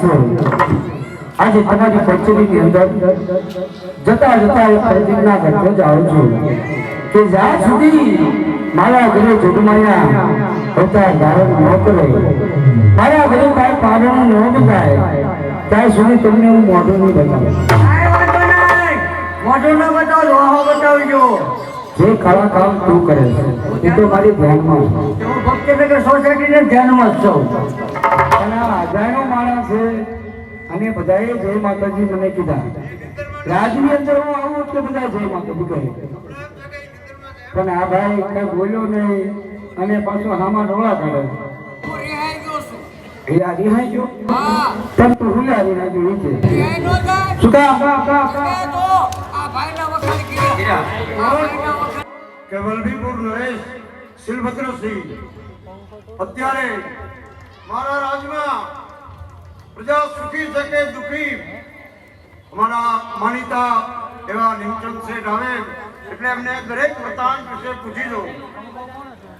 છે આજે તમારી કચેરીની અંદર જતા જતા એક પ્રતિજ્ઞા કરતો જાઉં છું કે જ્યાં સુધી મારા ઘરે જોગમાયા અવતાર ધારણ ન કરે, મારા ઘરે કાંઈ પારણ ન બતાય, ત્યાં સુધી તમને હું મોઢું નહીં બતાવું. મોઢું ન બતાવો, લોહો બતાવજો. જે ખરા કામ તું કરે છે એ તો મારી ધ્યાનમાં છે. હું ભક્તિનગર સોસાયટીને ધ્યાનમાં જ છું. અને આ હજારો માણસ છે અને બધાએ જય માતાજી મને કીધા. રાજની અંદર હું આવું એટલે બધા જય માતાજી કહે, પણ આ ભાઈ કઈ બોલ્યો નહીં અને પાછો હામાં ડોળા કાઢે. રિહાઈ ગયો પણ તું હુલા રિહાઈ ગયો છે શું કામ? કે વલભીપુર નરેશ શિલભદ્રસિંહ અત્યારે મારા રાજમાં પ્રજા સુખી છે કે દુઃખી, અમારા માનીતા એવા નિમચંદ શેઠ આવે એટલે એમને દરેક પ્રધાન વિશે પૂછી દઉં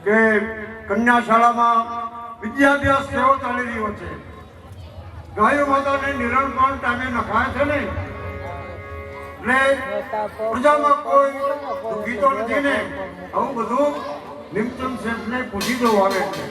કે કન્યા શાળામાં વિદ્યાભ્યાસ કેવો ચાલી રહ્યો છે, ગાયો માતાને નિરણપાન ટાઈમે નખાય છે ને, એટલે પ્રજામાં કોઈ દુઃખી તો નથી ને? આવું બધું નિમચંદ શેઠને પૂછી દઉં આવે છે.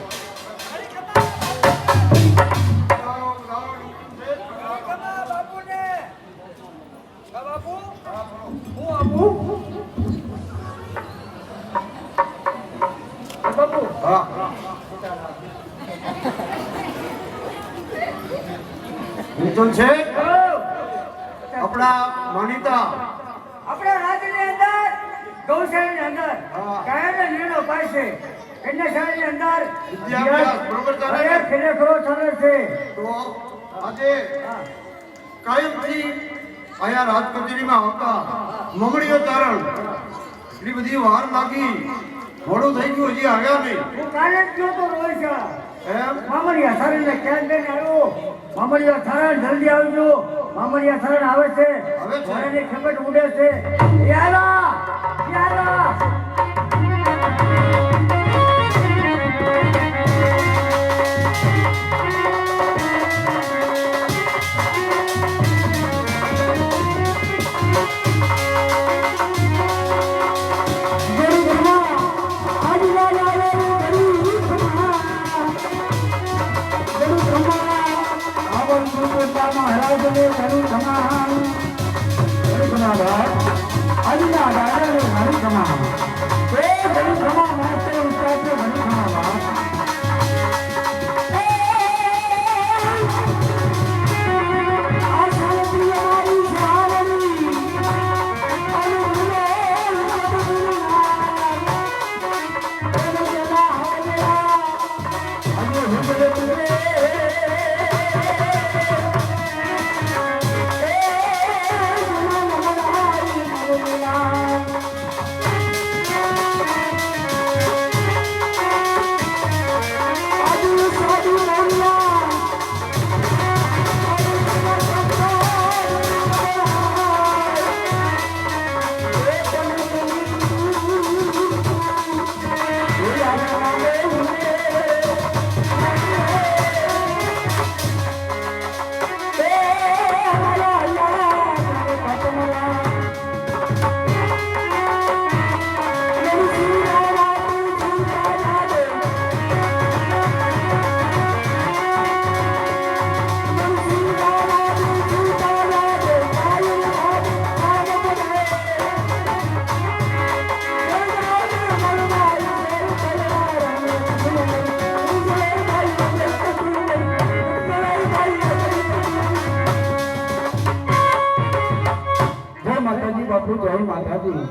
નિમચંદ શેઠ આપણા માનીતા આપણા રાજ્યની અંદર ગૌશાળાની અંદર કાયમના નિર્ણયો પાય છે. કન્યાશાળાની અંદર વિદ્યાભ્યાસ બરોબર ચાલે છે? ખરેખરો ચાલે છે. તો આજે કાયમથી અહીંયા રાજ કચેરીમાં આવતા મમડીઓ તારણ એટલી બધી વાર લાગી, મોડું થઈ ગયું, હજી આવ્યા નહીં. હું કાલે જ ગયો તો રોહિશા એમ મામડિયા શરણને ક્યાં લઈને આવ્યો. મામડિયા શરણ જલ્દી આવજો. મામડિયા શરણ આવે છે, ઘોડાની ખેપટ ઉડે છે. યાલા યાલા જય માતાજી.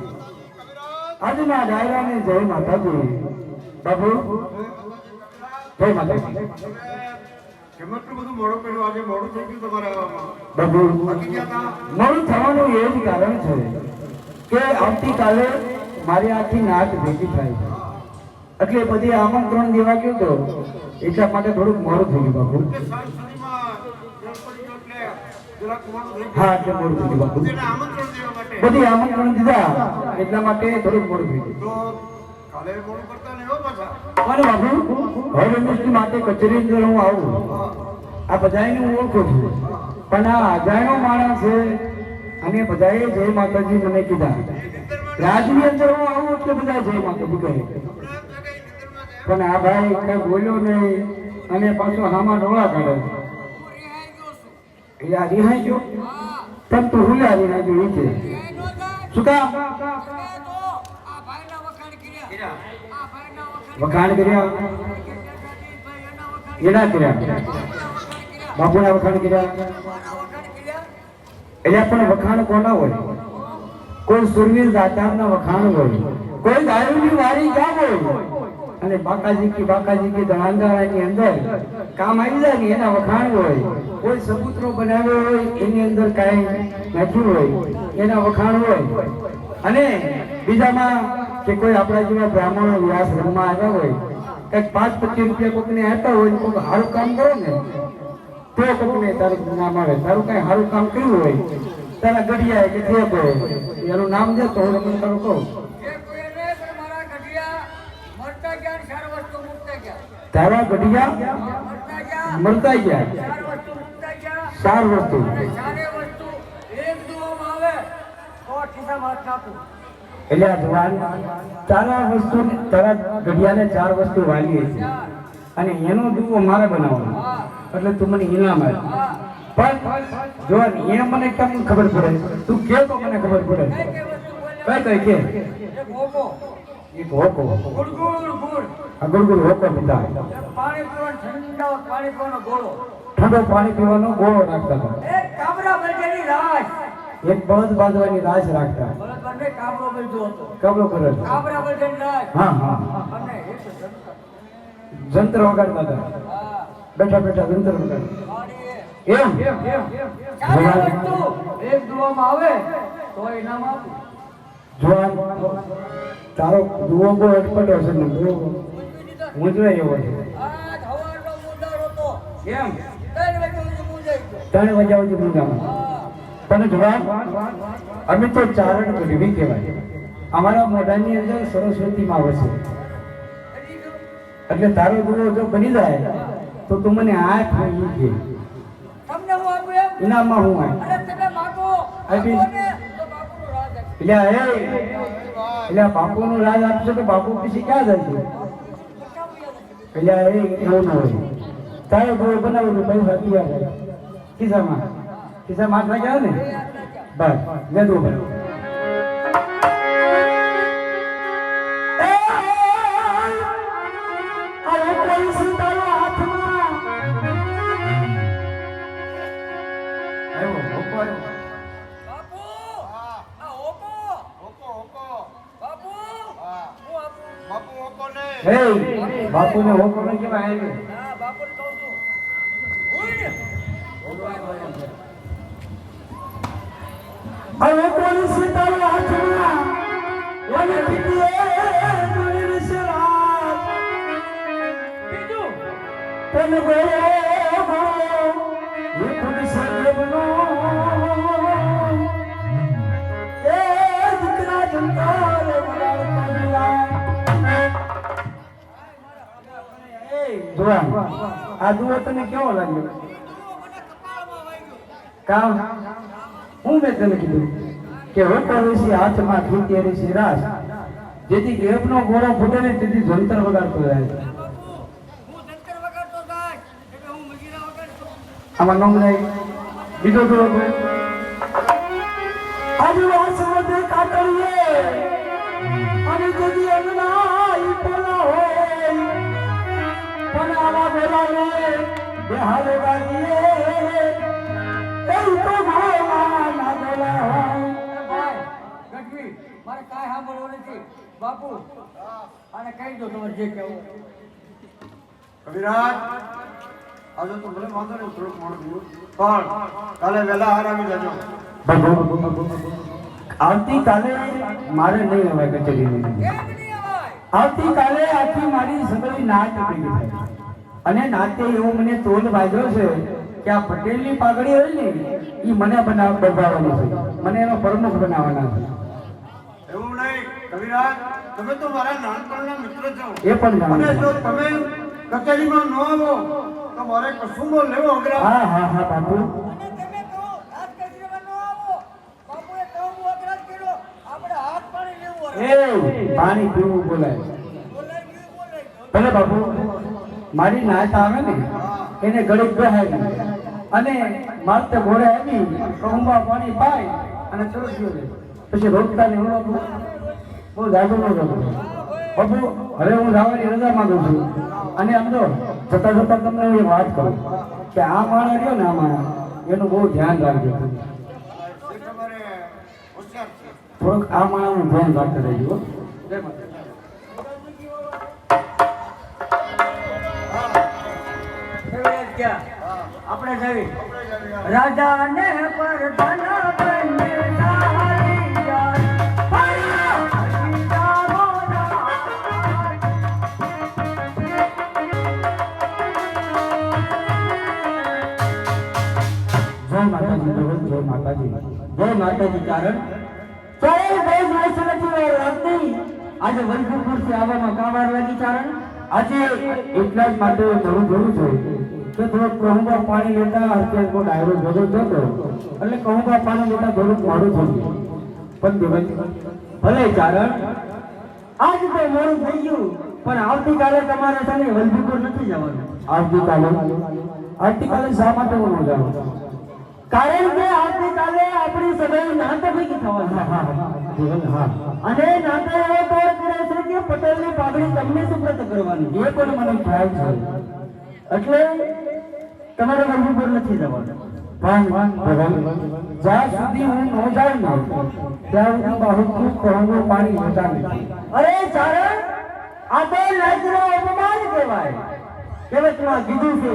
આજના ડાયરાને જય માતાજી. બાપુ જય માતાજી. કેમ એટલું બધું મોડું કર્યું? આજે મોડું થઈ ગયું તમારે આવવામાં. બાપુ બાકી ગયા હતા? મોડું થવાનું એ જ કારણ છે કે આવતીકાલે મારી આખી નાચ ભેગી થાય છે, એટલે બધી આમંત્રણ દેવા ગયો તો એટલા માટે થોડુંક મોડું થઈ ગયું બાપુ. હા એટલે મોડું થઈ ગયું બાપુ. બધી આમંત્રણ દીધા એટલા માટે થોડુંક મોડું થઈ ગયું. પણ બાપુ હવે મિસ્ત્રી માટે કચેરી અંદર હું આવું આ બધાને હું ઓળખું છું, પણ આ અજાણ્યો માણસ છે અને બધાએ જય માતાજી મને કીધા. રાજની અંદર હું આવું એટલે બધા જય માતાજી કહે, પણ આ ભાઈ કઈ બોલ્યો નહીં અને પાછો હામાં ડોળા કાઢે. એટલે આ રિહાઈ ગયો, પણ તું હુલ્યા રિહાઈ ગયો છે. શું કામ વખાણ કર્યા? એના કર્યા, બાપુના વખાણ કર્યા. એટલે પણ વખાણ કોના હોય? કોઈ સુરવીર દાતારના વખાણ હોય, કોઈ દારૂની વારી ગામ હોય અને બાકાજી કી દવાંગાની અંદર કામ આવી જાય ને એના વખાણ હોય. કોઈ સપુત્રો બનાવ્યો હોય એની અંદર કાંઈ નાખ્યું હોય એના વખાણ હોય. અને બીજામાં કે કોઈ આપણા જેવા બ્રાહ્મણો વ્યાસ રમવા આવ્યા હોય, કંઈક 5-25 રૂપિયા કોકને આપ્યા હોય, કોઈ સારું કામ કરો ને તો કોકને તારું નામ આવે. તારું કઈ સારું કામ કર્યું હોય, તારા ગઢિયા કે થેપ હોય એનું નામ દે તો હું તમને તારું કહું. તારા ગઢિયા મળતા ગયા 4 વસ્તુ. એટલે આ જવાન તારા ગઢિયાને 4 વસ્તુ વાલી છે અને એનો દુવો મારે બનાવવાનો, એટલે તું મને ઇનામ આપ. પણ જો એ મને કેમ ખબર પડે? તું કે તો મને ખબર પડે. કઈ કે એક હોકો, ગુડગુડ હોકો પીતા, ઠંડો પાણી પીવાનો ગોળો રાખતા હતા. એક બળદ બાંધવાની રાશ રાખતા. કાબરો કરે. હા હા, જંત્ર વગાડતા હતા. બેઠા બેઠા જંત્ર વગાડતા. એમ એક દુવામાં આવે તો ઇનામ આપું. જોવા તારો દુવો બહુ અટપટો છે ને, બહુ મૂંઝવાય એવો છે. કેમ 3 વાગ્યા સુધી મૂંઝામાં? તને જવાબ, અમે તો ચારણ ગઢવી કહેવાય. અમારા મોઢાની અંદર સરસ્વતી માં વસે. એટલે તારો દુવો જો બની જાય તો તું મને 8 કે ઇનામમાં હું એટલે બાપુનું રાજ આપશે તો બાપુ પછી ક્યાં જાય છે? એટલે એવું ન હોય. તારે ગોળ બનાવું પૈસા તૈયાર કરે ખિસ્સામાં 8 વાગ્યા ને બસ લેતું ભાઈ. બાપુને હોકો ને કેવાય? હવે કોની સીતારો હાથમાં ઓને કીધે મારી વિશરાત બીજું તને ગોળો એ કોની સદેવનો એ દીકરા જંતાર વડાળ પાડલા. જોવા આ દુઓ તને કેવો લાગ્યો? કામ હું મેં તને કીધું કે હોટોરેસી હાથમાં ખીતેરેસી રાસ, જેથી ગેપનો ગોળો ફૂટે ને તેથી જંતર વગાડતો જાય. આમાં નોમ નહીં બીજો દુઓ આદિવાસ વધે કાતરીએ અને જેથી અંગના પોલા હોય પણ આવા બોલાવે બેહારે વાગીએ એવું તો ભાવમાં ના બોલાવે. ગઢવી મારે કાંઈ સાંભળવું નથી બાપુ, અને કહી દો તમારે જે કહેવું. કવિરાજ, આજે તો ભલે વાંધો નહીં, થોડુંક મોડું થયું, પણ કાલે વહેલા હાર આવી જજો. આવતીકાલે મારે નહીં હવે કચેરી. આવતીકાલે આખી મારી સગળી નાચ ભેગી થાય અને નાતે એવું મને તોલ વાગ્યો છે કે આ પટેલની પાઘડી હોય ને એ મને બનાવવાની છે, મને એનો પ્રમુખ બનાવવાના છે. એવું નહીં કવિરાજ, તમે તો મારા નાનપણના મિત્ર છો. એ પણ જાણો અને જો તમે કચેરીમાં ન આવો તમારે કસુંબો લેવો અગ્રા. હા હા હા બાપુ અને તમે કહો હાથ કચરામાં ન આવો. બાપુએ કહું અપરાધ કર્યો. આપણે હાથ પાણી લેવું હોય. એ પાણી પીવું બોલાય બોલાઈ ગયું, બોલાઈ ગયું. ભલે બાપુ મારી નાત આવે ને એને ગળિત બહાય અને મારતે ઘોડે આવી કહુંબા પાણી પાય અને તરત ગયો રે. પછી રોકતા ને હું બહુ જાગો ન જાગો બાપુ હવે હું જવાની રજા માંગુ છું અને આમ તો જતા જતા તમને હું એક વાત કરું કે આ માણસ રહ્યો ને આ માણસ એનું બહુ ધ્યાન રાખજો શેઠ અમારે હોશિયાર છે. થોડુંક આ માણસનું ધ્યાન રાખતા રહેજો જય માતા. ફેવરેટ ક્યાં? આપણે જઈએ. રાજાને પર ધન બને સારી જાન. સીતાનો નામ. જય માતાજી ભગવાન, જય માતાજી, જય માતાજી. કારણ ચારે બહુ દિવસ નથી રાતની આજે વલભીપુરથી આવવામાં કાં વાર લાગી ચારણ? આજે એટલા જ માટે ઘણું ઘણું છે કે થોડોક કહુંબા પાણી લેતા અત્યારે કોઈ ડાયરો ભેગો થતો એટલે કહુંબા પાણી લેતા થોડુંક મોડું થઈ ગયું. પણ દેવાય ભલે ચારણ આજ તો મોડું થઈ ગયું પણ આવતીકાલે તમારે છે ને વલભીપુર નથી જવાનું. આવતીકાલે શા માટે હું ન જાઉં? કારણ કે આવતીકાલે આપણી સભાઈ નાતે ભેગી થવાની અને નાતે એવો તોડ કરે છે કે પટેલની પાઘડી તમને સુપ્રત કરવાની એ પણ મને ખ્યાલ છે એટલે તમારે વલભીપુર નથી જવાનું. પણ જ્યાં સુધી હું ન જાઉં ને ત્યાં સુધી બહુ કહું પાણી હોતા નથી. અરે ચારણ આ તો નાચનો અપમાન કહેવાય. કહેવતમાં કીધું છે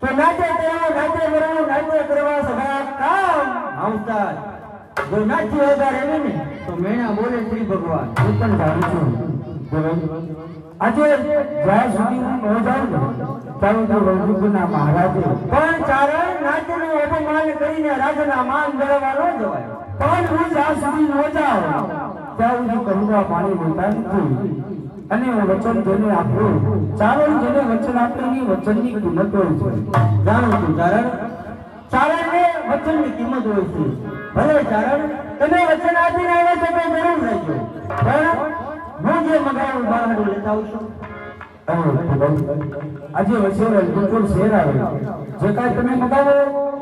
તો નાચે તેઓ નાચે કરવું નાચે કરવા સગા કામ આવતા જો નાચી વગર એવી ને તો મેણા બોલે શ્રી ભગવાન. હું પણ જાણું છું આજે જ્યાં સુધી હું ન જાઉં ને ત્યાં સુધી વલભીપુરના મહારાજે પણ ચારણ નાચનું અપમાન કરીને રાજાના માન મેળવવા ન જવાય. પણ હું જ્યાં સુધી ન જાઉં ત્યાં સુધી કહુંબા પાણી લેતા નથી અને વચન જેને આપ્યું ચારણ જેને વચન આપ્યું એની વચનની કિંમત હોય છે. જાણું છું ચારણ ચારણને વચનની કિંમત હોય છે. ભલે ચારણ તમે વચન આપીને આવ્યા છો તો જરૂર રહેજો પણ હું જે મગાવું બહાર લેતા આવશું. આજે વસેરા બિલકુલ શેર આવે જે કાંઈ તમે મગાવો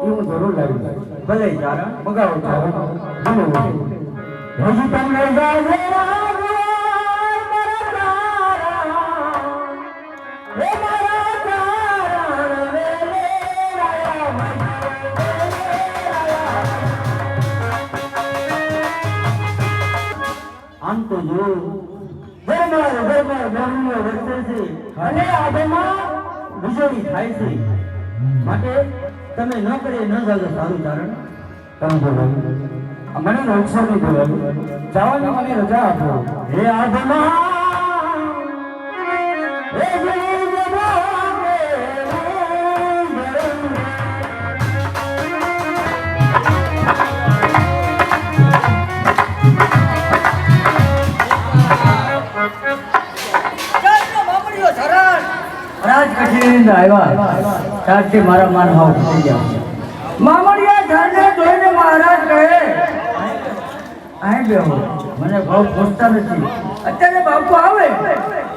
એ હું જરૂર લાવીશ. ભલે ચારણ મગાવો ચારણ હજી તમને આમ તો જો વર્ષે છે અને આમાં વીજળી થાય છે માટે તમે ન કરી ન જાજો સારું ચારણ. મને નોકસો નહીં બોલાવ્યું જવાની મને રજા આપો. હે આદમા ત્યારથી મારા માન હાવ થઈ ગયા. મામડિયા ઝાડને જોઈને મહારાજ કહે અહીં બેહો મને ભાવ પૂછતા નથી. અત્યારે બાપુ આવે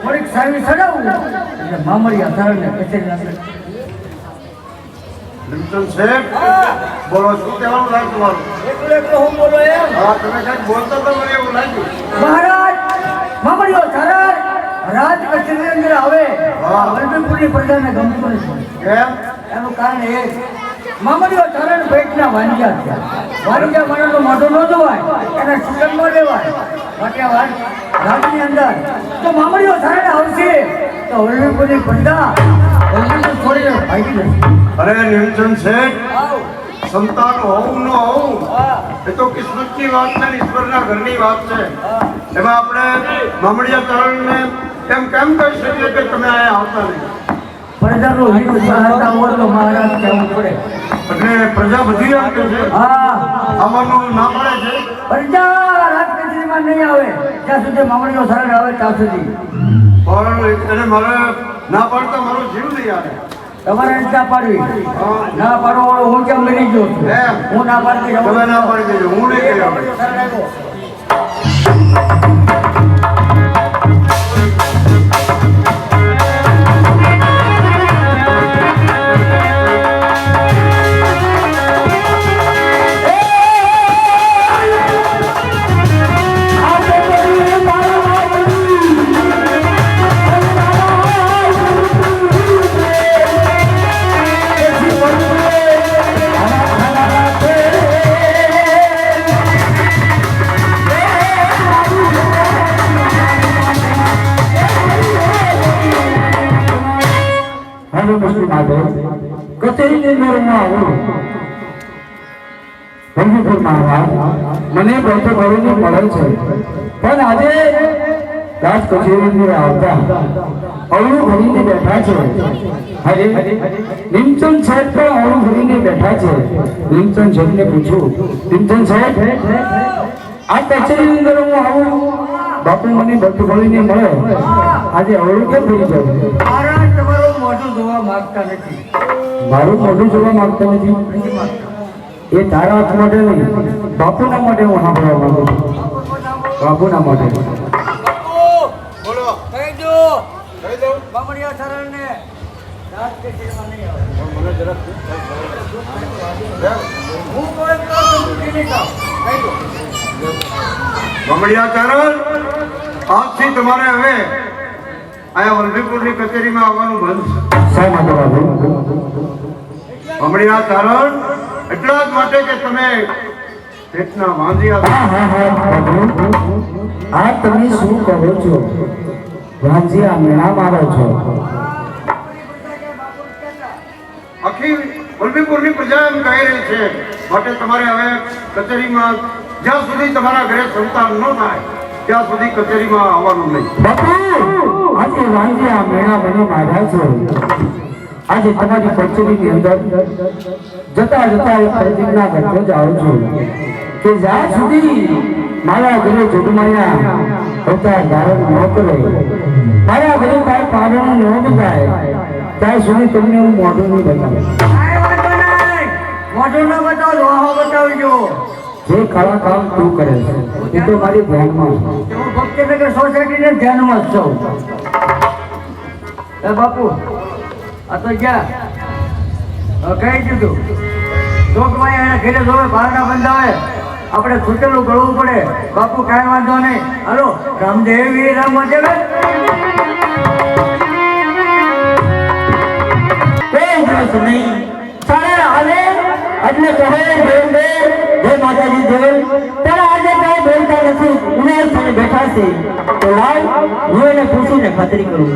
થોડીક સારી ચડાવું એટલે મામડિયા ઝાડને કચેરી નાખે. લીમચંદ શેઠ બોલો શું કહેવાનું લાગ્યું તમારું? એકલો એકલો હું બોલો એમ? હા તમે કંઈક બોલતા તો મને એવું લાગ્યું. મહારાજ મામડિયો ઝાડ રાજ કચેરી અંદર આવે વલભીપુરની પ્રજાને ગમતું નથી. કેમ? એનું કારણ એ મામડિયો ચરણ પેટના વાંજ્યા છે. વાંજ્યા માણસનો મોઢો ન જોવાય એને સુગંધ ન લેવાય માટે રાજની અંદર તો મામડિયો ચરણ આવશે તો વલભીપુરની પ્રજા વલભીપુર છોડીને ભાગી જશે. અરે લીમચંદ શેઠ સંતાન હોવું ન હોવું એ તો કિસ્મતની વાત છે ને ઈશ્વરના ઘરની વાત છે. એમાં આપણે મામડિયા ચરણને એમ કેમ કહી શકીએ કે તમે અહીંયા આવતા નહીં? પ્રજાનો હિત સહાયતા હોય તો મહારાજ કહેવું પડે. એટલે પ્રજા બધી એમ કે છે હા આવવાનું ના પડે છે. પ્રજા રાજ કચેરીમાં નહીં આવે જ્યાં સુધી મામડિયો ચરણ આવે ત્યાં સુધી. પણ એને મારે ના પાડતા મારો જીવ નહીં આવે. તમારે નથી ના પાડવી. ના પાડો વાળો હું કેમ બની ગયો છું? એમ. હું ના પાડતી જાઉં. તમે ના પાડી દેજો, હું નહીં કહી આવું. શરણ આવ્યો. હવે મુસ્લિમ આગળ કચેરીની અંદર હું આવું ભંગીપુરમાં આવવા મને બેઠક કરીને મળે છે, પણ આજે રાજ કચેરીની અંદર આવતા અવળું ભરીને બેઠા છે. અરે લીમચંદ સાહેબ પણ અવળું ભરીને બેઠા છે. લીમચંદ સાહેબને પૂછું, લીમચંદ સાહેબ આ કચેરીની અંદર હું આવું, બાપુ મને બેઠક ભરીને મળે, આજે અવળું કેમ થઈ જાય? મહારાજ તમારું મોઢું જોવા માંગતા નથી. મારું મોઢું જોવા માંગતા નથી? નથી માંગતા. એ તારા હાથ માટે નહીં, બાપુના માટે હું સાંભળવા માંગુ છું. બાપુના માટે. બોલો. કહી દો કહી દઉં. બામણિયા શરણને રાજ કચેરીમાં નહીં આવે. મને જરાક હું કોઈ કહી દેતા કહી દો. બમડિયા ચારણ, આજથી તમારે હવે અહીંયા વલભીપુરની કચેરીમાં આવવાનું બંધ છે. શા માટે બાપુ? બમડિયા ચારણ એટલા જ માટે કે તમે પેટના વાંધિયા હા હા હા બાપુ, આ તમે શું કરો છો? વાંજીયા મેળા મારો છો? આખી વલભીપુરની પ્રજા એમ કહી રહી છે, માટે તમારે હવે કચેરીમાં જ્યાં સુધી તમારા ઘરે સંતાન ન થાય ત્યાં સુધી કચેરીમાં આવવાનું નહીં. બાપુ આજે વાંજીયા મેળા મને માર્યા છે. આજે તમારી કચેરીની અંદર જતા જતા એક પ્રતિજ્ઞા કરતો જાઉં છું કે જ્યાં સુધી મારા ઘરે જોગમાયા અવતાર ધારણ ન કરે, મારા ઘરે કાંઈ પારણ ન બતાય, ત્યાં સુધી તમને હું મોઢું નહીં બતાવું. કાંઈ વાંધો નહીં. મોઢું ન બતાવો, લોહો બતાવજો. જે ખરા કામ તું કરે છે એ તો મારી ધ્યાનમાં છે. હું ભક્તિનગર સોસાયટીને ધ્યાનમાં જ છું. એ બાપુ આ તો ગયા કહી દીધું. ચોકમાં એના ઘરે જોવે બારણા બંધાવે, આપણે છૂટેલું ગળવું પડે. બાપુ કાંઈ વાંધો નહીં. હાલો રામદેવી રામ દેવ. કોઈ દિવસ નહીં સારા હાલે એટલે કહે દેવ દેવ જય માતાજી દેવ, પણ આજે કઈ બોલતા નથી, ઉમેર થઈને બેઠા છે. તો લાવ હું એને પૂછીને ખાતરી કરું.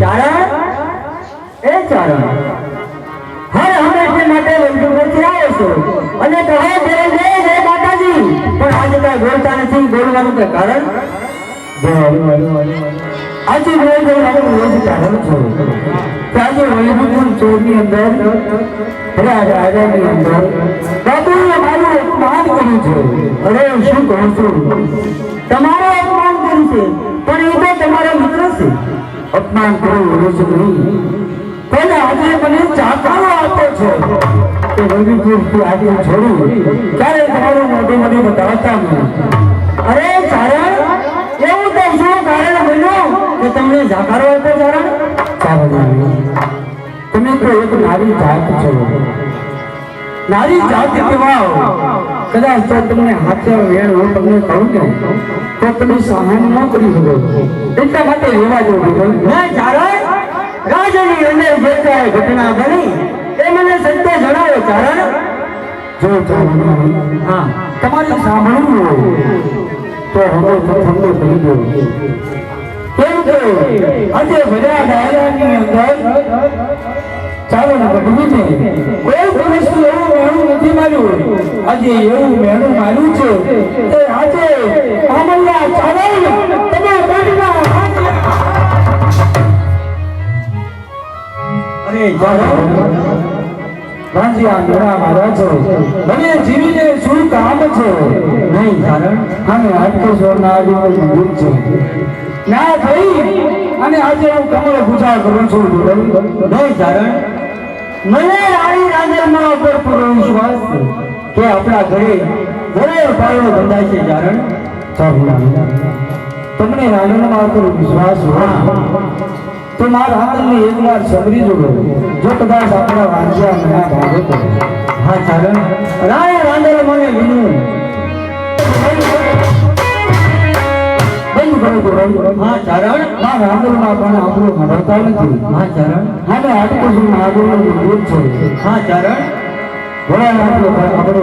ચારણ, એ ચારણ, હર હંમેશને માટે વંદુપુરથી આવ્યો છો અને કહે દેવ દેવ જય માતાજી, પણ આજે કઈ બોલતા નથી. બોલવાનું કે કારણ? આજે બોલવાનું રોજ કારણ છે. આજે વલ્લભપુર ચોરની અંદર રાજાની અંદર બાબુએ મારું અપમાન કર્યું છે. અરે શું કહું છું, તમારું અપમાન કર્યું છે, પણ એ તો તમારા મિત્ર છે. અપમાન કરવું રોજ નહીં, પણ આજે મને ચાકારો આપે છે કે વલ્લભપુરથી આજે છોડું, ક્યારે તમારું મોઢું મને બતાવતા નહીં. અરે ચારણ, એવું તો શું કારણ બન્યું કે તમને જાકારો આપ્યો? ચારણ, તમે તો એક નારી જાત છો. નારી જાત કહેવાઓ. કદાચ તો તમને હાથે વેણ હું તમને કહું ને તો તમે સહન ન કરી શકો, એટલા માટે રહેવા દો. ચારણ, રાજની અંદર જે કાંઈ ઘટના બની એ મને સત્ય જણાવો. ચારણ, જો ચારણ હા તમારે સાંભળવું હોય તો હવે તમને કહી દો. કેમ કે આજે બધા દાયરાની અંદર ચાલો ને બધું કોઈ પુરુષનું એવું મેળું નથી માર્યું. આજે એવું મેળું માર્યું છે કે આજે અમલ્યા ચારણ તમે પેટમાં અરે ભાંજિયા મેળા માર્યા છો, મને જીવીને શું કામ છે? નહીં ચારણ, અમે આટલો સ્વર્ણ આવ્યો મંદિર છે ના ભાઈ, અને આજે હું કમળ પૂજા કરું છું નહીં ચારણ મને રાણી રાંદલમાં ઉપર પૂરો વિશ્વાસ છે કે આપણા ઘરે પાયો બંધાય છે ચારણ તમને રાંદલમાં ઉપર વિશ્વાસ હોય તો મારા રાંદલને એકવાર સબરી જોડો જો કદાચ આપણા વાંચ્યા મના ભાવે તો હા ચારણ રાણી રાંદલ મને વિનું હા ચારણ ના રાંદલમાં પણ આપણું મળતા નથી હા ચારણ હા ને આટલું શું આગળનું દૂર છે હા ચારણ ઘણા આપણે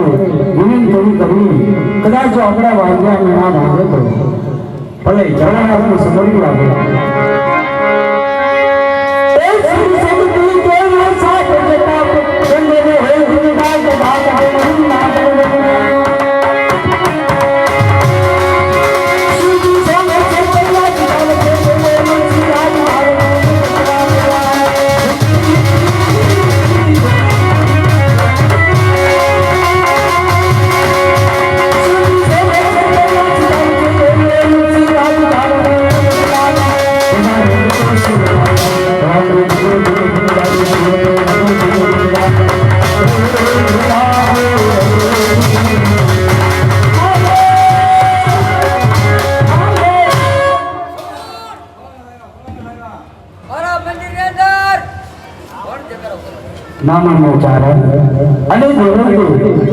વિનંતી થોડી કરવી કદાચ જો આપણા વાંચ્યા મના ભાવે તો ભલે ચારણ આપણે સમજવું લાગે નામનો ચારણ અને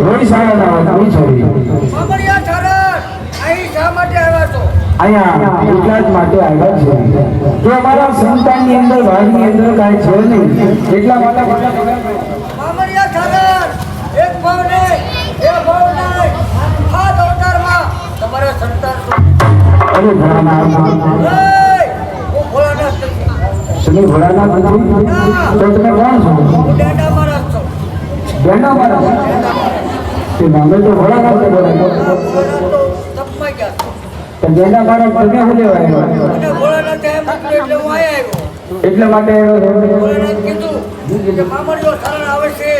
રોડ શાળાના વતની છોડી મામડિયા ચારણ અહીં શા માટે આવ્યા છો? અહીંયા એટલા જ માટે આવ્યા છે કે અમારા સંતાનની અંદર ભાગની અંદર કાંઈ છે નહીં એટલા માટે મામડિયા ચારણ એક ભાવ નહીં બે ભાવ નહીં આ અવતારમાં તમારા સંતાન અરે ભોળાનાથ હું ભોળાનાથ નથી. શ્રી ભોળાનાથ નથી તો તમે કોણ છો હું ડેડા મહારાજ છું. બેના મારા તે નામે તો ભોળાનાથ છે ભોળાનાથ તો તપમાં ગયા છો. તો બેના મારા તમે હું લેવા આવ્યા અને ભોળાનાથ એમ કીધું એટલે હું અહીંયા આવ્યો. એટલા માટે આવ્યો છે. ભોળાનાથ કીધું કે મામડિયો ચારણ આવે છે.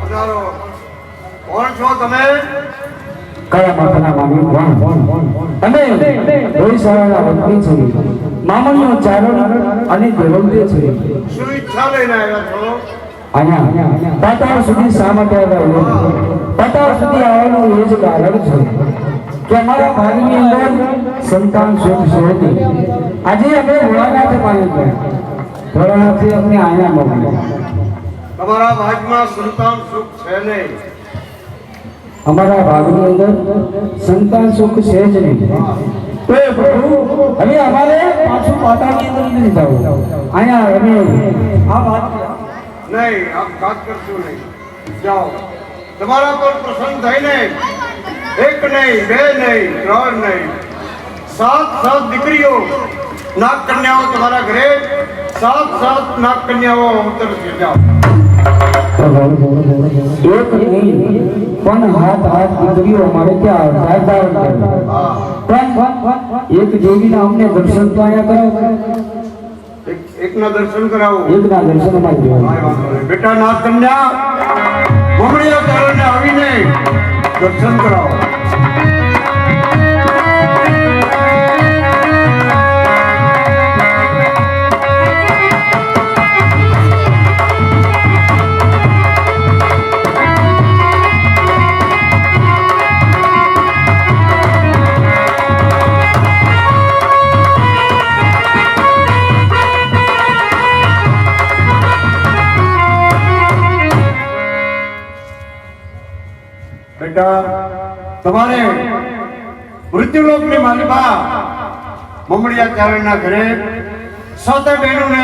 પધારો. કોણ છો તમે? કયા માતાના મામી કોણ અમે રોઈ શાળાના વતની છીએ મામણનો ચારણ અને દેવંતે છે શું ઈચ્છા લઈને આવ્યા છો? અહીંયા પાતાળ સુધી શા માટે આવ્યા પાતાળ સુધી આવવાનું એ જ કારણ છે કે અમારા ભાગની અંદર સંતાન સુખ છે નહીં. આજે અમે ભોળાનાથ માની ગયા ભોળાનાથે અમને અહીંયા મોકલ્યા તમારા ભાગમાં સંતાન સુખ છે નહીં. અમારા ભાગની અંદર સંતાન સુખ છે જ નહીં તો એ પ્રભુ હવે અમારે પાછું પાતાળની અંદર નથી જવું અહીંયા અમે આ વાત નહીં, આપ વાત કરશો નહીં. જાઓ, તમારા પર પ્રસન્ન થઈને એક નહીં, બે નહીં, ત્રણ નહીં, 7 દીકરીઓ નાગ કન્યાઓ તમારા ઘરે 7 નાગ કન્યાઓ અવતરશે. જાઓ. એક નહીં પણ હાથ દીકરીઓ અમારે ત્યાં હા. એક દેવીના અમને દર્શન તો અહીંયા કરો એકના દર્શન કરાવો. એકના દર્શન અમારે કાંઈ વાંધો નહીં. બેટા નાગ કન્યા મમડિયા ચારણને આવીને દર્શન કરાવો. બેટા તમારે મૃત્યુલોકની માલિકા મમડિયા ચારણના ઘરે 7 બહેનોને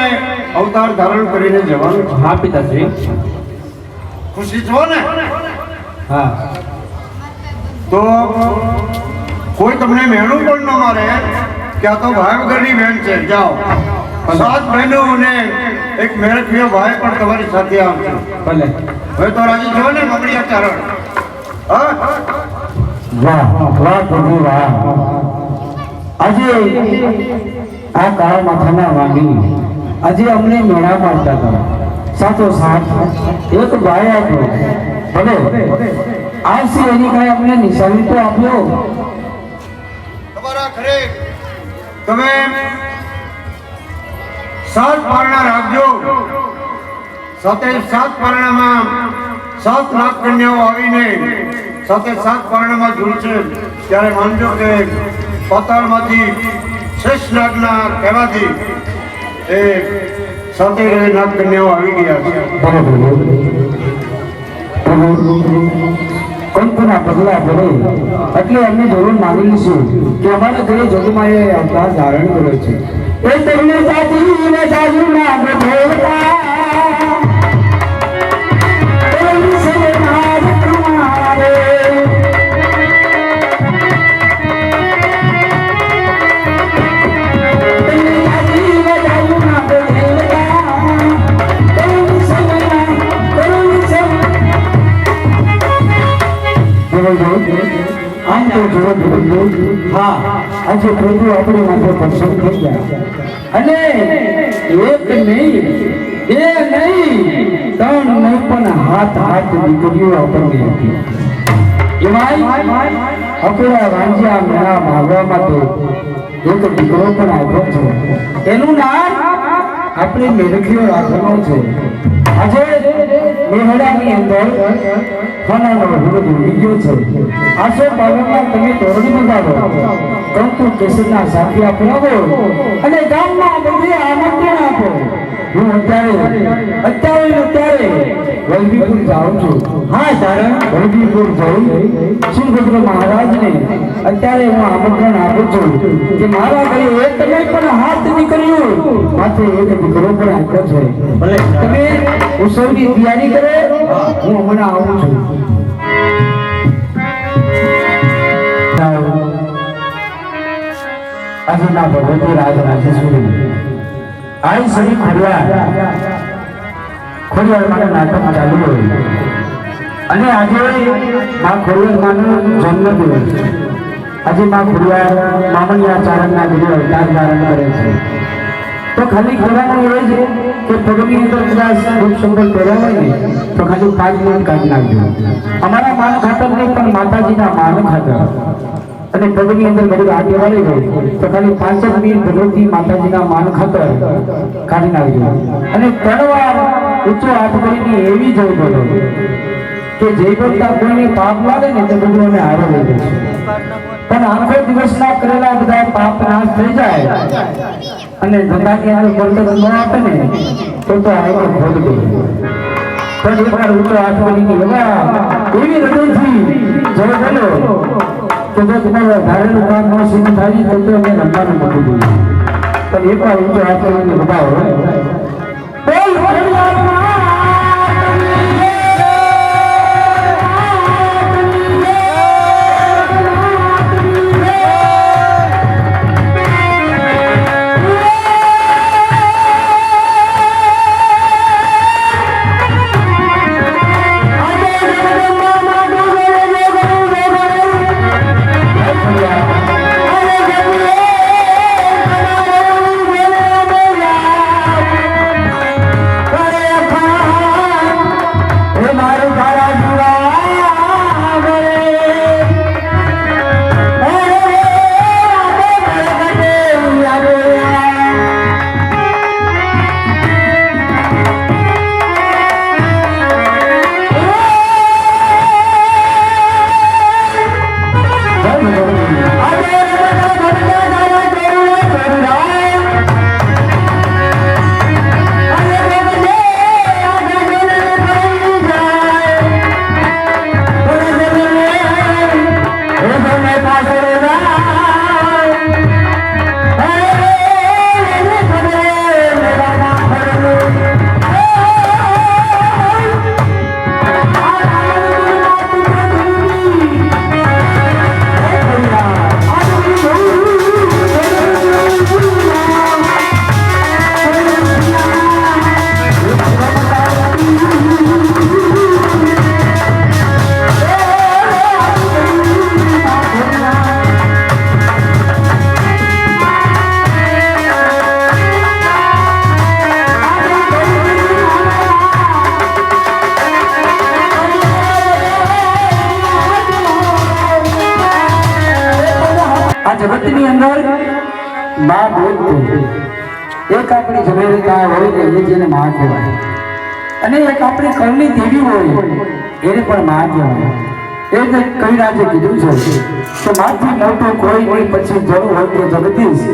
અવતાર ધારણ કરીને જવાનું છે. હા પિતાશ્રી ખુશી છો ને? હા તો કોઈ તમને મહેણું પણ ન મારે કે આ તો ભાઈ વગરની બહેન છે. જાઓ, 7 બહેનો અને એક મેળખીયો ભાઈ પણ તમારી સાથે આવશે. ભલે હવે તો રાજી છો ને મમડિયા ચારણ? હા, વાહ વાહ પ્રભુ વાહ આજે આ કાળા માથાના વાગી આજે અમને મેળા મારતા હતા સાચો સાથ એક ભાઈ આપ્યો ભલે આવશે એની કાંઈ અમને નિશાની તો આપ્યો. તમારા અરે તમે 7 પારણા રાખજો. સાથે 7 પારણામાં 7 લાખ કન્યાઓ આવીને સાથે 7 પારણામાં ઝૂલશે. ત્યારે માનજો કે પાતાળમાંથી શેષ નાગના કહેવાથી એ સાથે નાગ કન્યાઓ આવી ગયા છે. કંકુના પગલા ભરે એટલે અમે જરૂર માનીશું કે અમારા ઘરે જોગમાએ અવતાર ધારણ કર્યો છે. એ તમને સાચીને સાચું નામ ભોળતા આમ તો જોવા જોઈએ. હા, આજે પ્રભુ આપણે માટે પ્રસન્ન થઈ ગયા અને એક નહીં, બે નહીં, 3 નહીં પણ હાથ દીકરીઓ આપણને હતી. એમાંય અપરા વાંજ્યા મેળા ભાગવા માટે એક દીકરો પણ આવ્યો છે. એનું નામ આપણે મેરખીઓ રાખવાનું છે. આજે મેહડાની અંદર ફનાનો વિરોધ ઉડી ગયો છે. આસો પાલનમાં તમે તોરણી બંધાવો, કંકુ કેસરના સાથી આપો અને ગામમાં બધે આમંત્રણ આપો. હું અત્યારે વલભીપુર જાઉં છું. હા ધારણ વલભીપુર જઈ સુરભદ્ર મહારાજને અત્યારે હું આમંત્રણ આપું છું કે મારા ઘરે એક તમે પણ હાથ દીકરીઓ માથે એક દીકરો પણ આપ્યો છે. ભલે તમે ઉત્સવની તૈયારી કરો, હું હમણાં આવું છું. આજના ભગવતી રાજ રાજેશ્વરી આઈ સરી ખોડિયાર માટે નાટક ચાલુ હોય અને આજે મા ખોડિયારમાંનો જન્મદિવસ. આજે મા ખોડિયાર મામલિયા ચારણના વિધિ અવતાર ધારણ કરે છે. તો ખાલી કહેવાનું એ જ કે પગની અંદર કદાચ રૂપ સંબંધ કર્યા હોય ને તો ખાલી 5 મિનિટ કાઢી નાખજો. અમારા માન ખાતર નહીં પણ માતાજીના માન ખાતર અને પગની અંદર બધું આગે વાળી ગયું તો ખાલી 5 મિનિટ ભગવતી માતાજીના માન ખાતર કાઢી નાખજો. અને 3 વાર ઊંચો હાથ કરીને એવી જય બોલો કે જય બોલતા કોઈને પાપ લાગે ને તો બધું અમે હારો લઈ જશે. પણ આખો દિવસના કરેલા બધા પાપ નાશ થઈ જાય અને ધંધાની અંદર બરકત ન આપે ને તો આખો ખોટ ગઈ. પણ એકવાર ઊંચો હાથ કરીને એવી હૃદયથી જય બોલો કે જો તમારું ધારેલું કામ ન સિદ્ધ થાય તો અમે રમવાનું મૂકી દઈએ. પણ એકવાર ઊંચો હાથ કરીને બતાવો. જગતની અંદર માં બોલતું એક આપણી જમેરિકા હોય ને એ જેને માં કહેવાય અને એક આપણી કળની દેવી હોય એને પણ માં કહેવાય. એ જ કવિરાજે કીધું છે કે માથી મોટું કોઈ નહીં પછી જરૂર હોય તે જગદીશ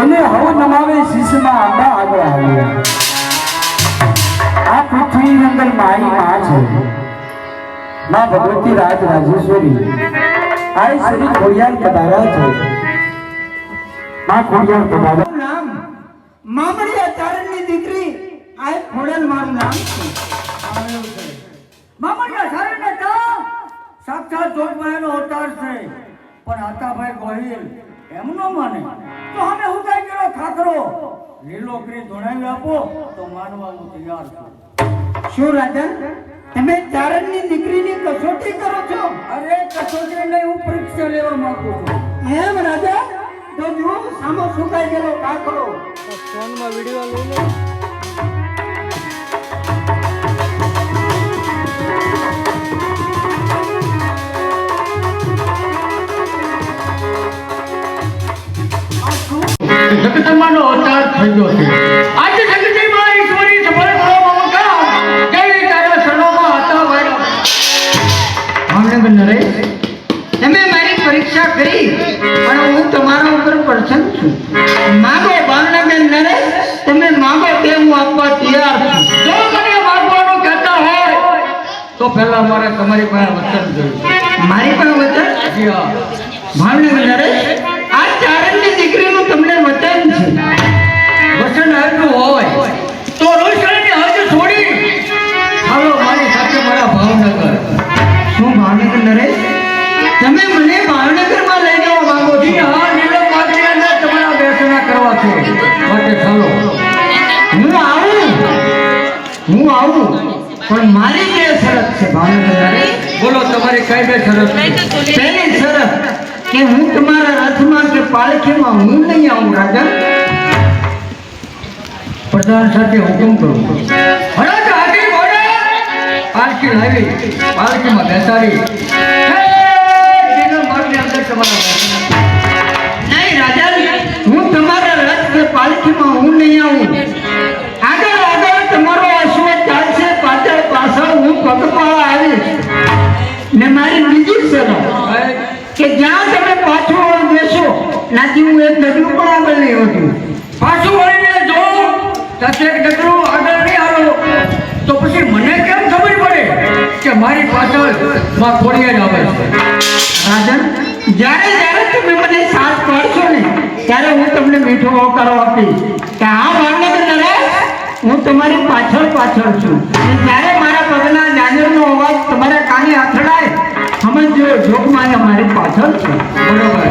એને હવ નમાવે શીશમાં આંબા આગળ આવ્યા. આ પૃથ્વીની અંદર માઈ માં છે, માં ભગવતી રાજ રાજેશ્વરી આ શ્રી ખોડિયાર પધાર્યા છે. માં ખોડિયાર પધાર્યા. નામ મામડિયા ચારણની દીકરી આ ખોડલ મારું નામ છે. મામડિયા ચારણને તો સાક્ષાત જોગમાયાનો અવતાર છે, પણ આતાભાઈ ગોહિલ એમ ન માને તો અમે હું કઈ કર્યો ખાખરો લીલો કરી ધોણાવી આપો તો માનવા હું તૈયાર છું. શું રાજન, તમે ચારણની દીકરીની કસોટી કરો છો? અરે કસોટી નહીં, હું પરીક્ષા લેવા માંગુ છું. એમ રાજા, તો જો સામો સુકાઈ ગયેલો કાકરો ફોનમાં વિડિયો લઈ લો. જગદંબાનો અવતાર થઈ ગયો છે. આજે જગદંબા ઈશ્વરી સફળ કરવામાં કામ કેવી તારા શરણોમાં હતા વાળા. ભાવનગર નરેશ, તમે મારી પરીક્ષા કરી પણ હું તમારા ઉપર પ્રસન્ન છું. માગો ભાવનગર નરેશ, તમે માગો તે હું આપવા તૈયાર છું. જો મને માગવાનું કહેતા હોય તો પહેલા મારે તમારી પાસે વચન જોઈએ. મારી પાસે વચન? જી હા. ભાવનગર નરેશ, આ ચારણની દીકરીનું તમને વચન છે. વચન આપ્યું હોય તો રોષણની હદ છોડી હાલો મારી સાથે મારા ભાવનગર. શું ભાવનગર નરેશ, તમે મને ભાવનગરમાં લઈ જવા માંગો છો? હા, નીલો પાટની અંદર તમારા બેસણા કરવા છે. માટે ચાલો હું આવું પણ મારી બે શરત છે ભાવનગર નરેશ. બોલો, તમારી કઈ બે શરત છે? પહેલી શરત કે હું તમારા રથમાં કે પાલખીમાં હું નહીં આવું રાજા. પ્રધાન સાથે હુકમ કરું. પાલખી લાવી, પાલખીમાં બેસાડી નહીં રાજા, હું તમારા રથ કે પાલખીમાં હું નહીં આવું. આગળ આગળ તમારો અશ્વ ચાલશે, પાછળ પાછળ હું પગપાળા આવીશ. ને મારી બીજી શરત કે જ્યાં તમે પાછું વળી બેસો નાથી હું એક ડગલું પણ આગળ નહીં હોતું. પાછું વળીને જો એક ડગલું આગળ નહીં હાલો તો પછી મને કેમ ખબર પડે કે મારી પાછળ માં ખોડિયાર જ આવે છે? રાજન, જ્યારે જ્યારે તમે મને સાથ પાડશો ને ત્યારે હું તમને મીઠો હોકારો આપીશ કે હા ભાવનગર નરેશ, હું તમારી પાછળ છું. જ્યારે મારા પગના જાજરનો અવાજ તમારા કાને અથડાય સમજો જોગમાયા મારી પાછળ છે. બરોબર.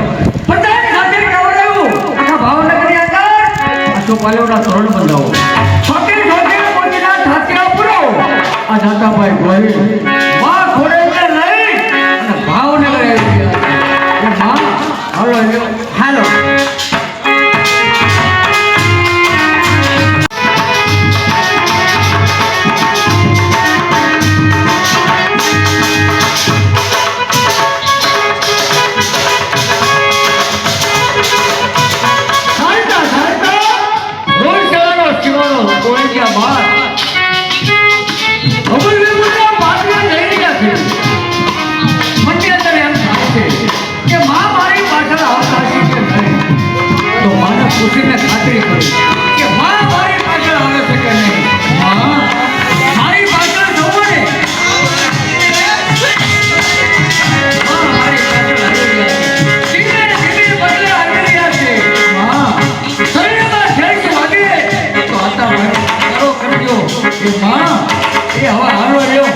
બધાની સાથે કવડાવું આખા ભાવનગરની અંદર આસોપાલીઓના તોરણ બંધાવો. છોટે મોતીના ધાતિયા પૂરો આ દાતાભાઈ ગોહિલ માં ખોડેલને લઈ અને ભાવનગર આવી ગયા. માં હાલો હાલો. ખાતરી કરી કે માં મારી પાછળ આવે છે કે નહીં. મારી પાછળ જોવો ને, મારી પાછળ આવી રહ્યા છે. બદલે આવી રહ્યા છે. શરીરમાં ઠેસ વાગે તો આતા કરો કરજો કે માં એ હવા હાલો રહ્યો.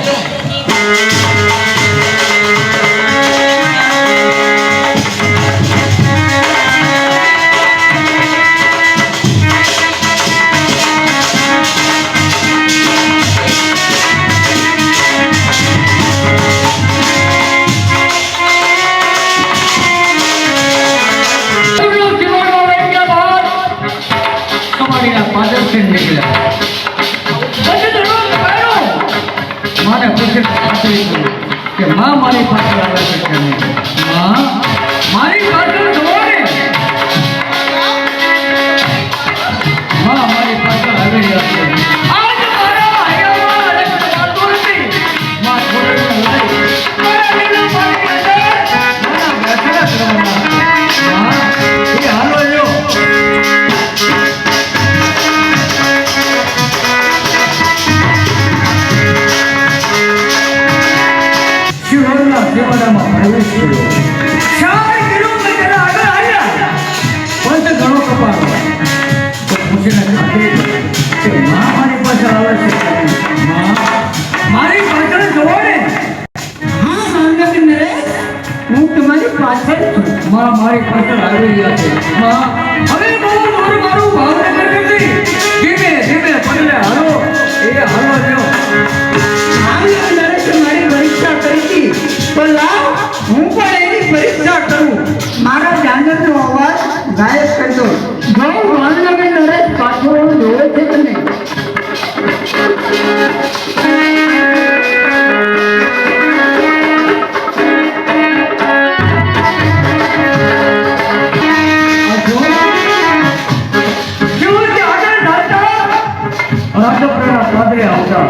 મારે પૂછે ખાતરી કરી કે માં મારી પાછળ આવે છે કે નહીં. માં મારી પાછળ જોવો ને આવી રહ્યા છે. આજ મારા હૈયામાં રક્ત વાતો નથી. માં છોડને લઈ મારા લીલા પાણી અંદર મારા બેઠેલા કરવાના. માં, એ હાલો લ્યો. શિવહરના દેવાડામાં પ્રવેશ કર્યો. 4 કિલોમીટર આગળ આવ્યા. પંચ ઘણો કપાયો. તો પૂછીને ખાતે કે માં મારી પાસે આવે છે. માં, મારી પાછળ જોવો ને. હા ભાવનગર નરેશ, હું તમારી પાછળ છું. માં મારી પાછળ આવી રહ્યા છે. માં, હવે બહુ દૂર મારું ભાવનગર નથી. ધીમે ધીમે પગલે હાલો. એ હાલો લ્યો. ભાવનગર નરેશ મારી પરીક્ષા કરી હતી, તો લાવ હું પણ એની પરીક્ષા કરું. મારા જાનરનો અવાજ ગાયબ કરી દો. જો ભાવનગર નરેશ પાછો જોવે છે તને. આ જો. શિવજી આગળ ચાલતા રાજપ્રભુના પાદરે આવતા.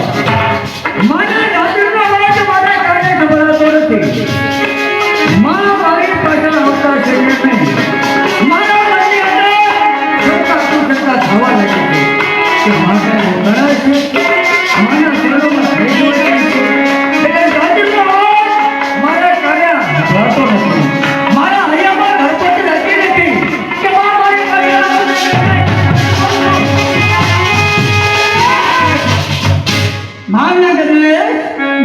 મારા દાદરનો અવાજ મારા કાને સંભળાતો નથી. માં મારી પાછળ આવતા છે એટલે મારા મનની અંદર શંકા થવા લાગી છે કે માતા ગણાય છે. મારા શરીરમાં ભેજ હોય છે. એટલે દાદરનો અવાજ મારા કાને સંભળાતો નથી. મારા હૈયામાં ધરપત રહેતી નથી કે માં મારી પાછળ ભાવનગર નરેશ,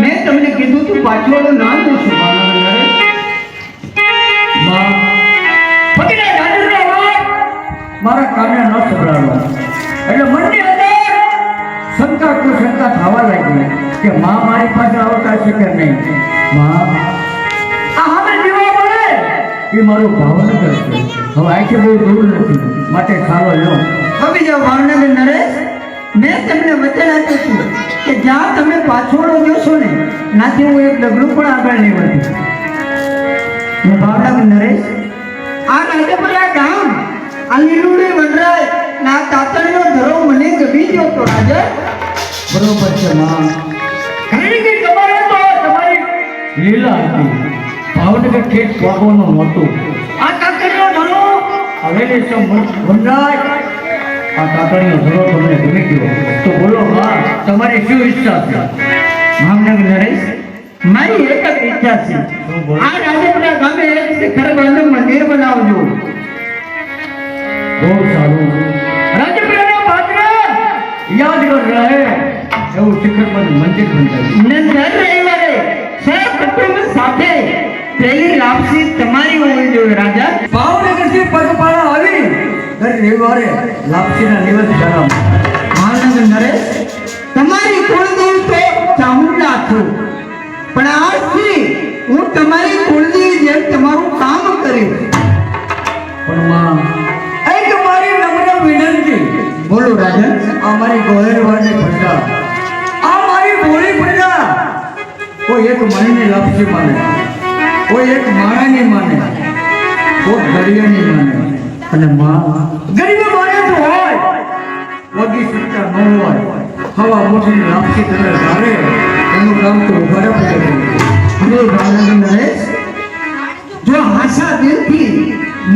મેં તમને કીધું તું પાછળનું નામ શું છે ભાવનગર નરેશ? માં, પતિના દાદરનો અવાજ મારા કાને ન સંભળાયો. એટલે મનની અંદર શંકા કુશંકા થવા લાગી કે માં મારી પાસે આવતા છે કે નહીં. માં, આ હવે જીવવા મળે એ મારું ભાવનગર છે. હવે અહીંથી બહુ દૂર નથી, માટે ચાલો લ્યો. હવે જાઓ ભાવનગર નરેશ, મેં તમને વચન આપ્યું હતું કે જ્યાં તમે પાછોડો જોશો ને, નાથી હું એક ડગલું પણ આગળ નહીં વધું. હું ભાવનગર નરેશ, આ રાજપરા ગામ, આ લીલુડી વનરાય ના તાતણનો ધરો મને ગમી ગયો તો રાજા. બરોબર છે માં. ઘણી કઈ તમારે તો તમારી લીલા હતી. ભાવનગર ઠેઠ પહોંચવાનું નહોતું. આ તાતણીનો ધરો હવેલી વનરાય, આ તાતણીનો ધરો તમને ગમી ગયો તો બોલો માં, તમારી શું ઈચ્છા છે? ભાવનગર નરેશ, મારી એક જ ઈચ્છા છે. આ રાજપરા ગામે એક શિખર બંધ મંદિર બનાવજો. બહુ સારું. રાજપુરાના પાત્ર યાદગાર રહે એવું શિખરબંધ મંદિર બંધાવ્યું. ને દર રવિવારે સહકુટુંબ સાથે પહેલી લાપસી તમારી હોવી જોઈએ રાજા. ભાવનગરથી પગપાળા આવી દર રવિવારે લાપસીના નિવેદ ચાલવા. ભાવનગર નરેશ, તમારી કુળદેવી તો ચામુંડા છું, પણ આજથી હું તમારી કુળદેવી જેમ તમારું કામ કરીશ. પણ માં, એક મારી નમ્ર વિનંતી. બોલો રાજા. આ મારી ગોહેરવાડની પ્રજા, આ મારી ભોળી પ્રજા કોઈ એક મણીની લાપસી માને, કોઈ એક માણાની માને, કોઈ ઘડિયાની માને. અને માં, ગરીબ માણસ હોય વગી શકતા ન હોય, હવા મોટીની લાપસી કરે ધારે એનું કામ તો ઉભા પડે. હવે ભાવનગર નરેશ, જો હાસા દિલથી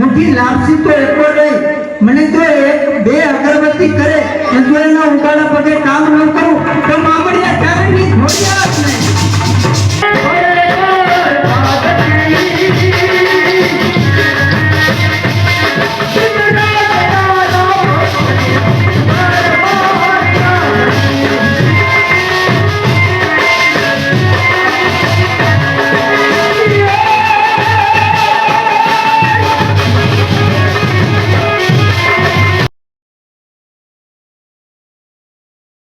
મોટી લાપસી તો એકો નહીં, મને તો એક બે અગરબત્તી કરે ને જો એ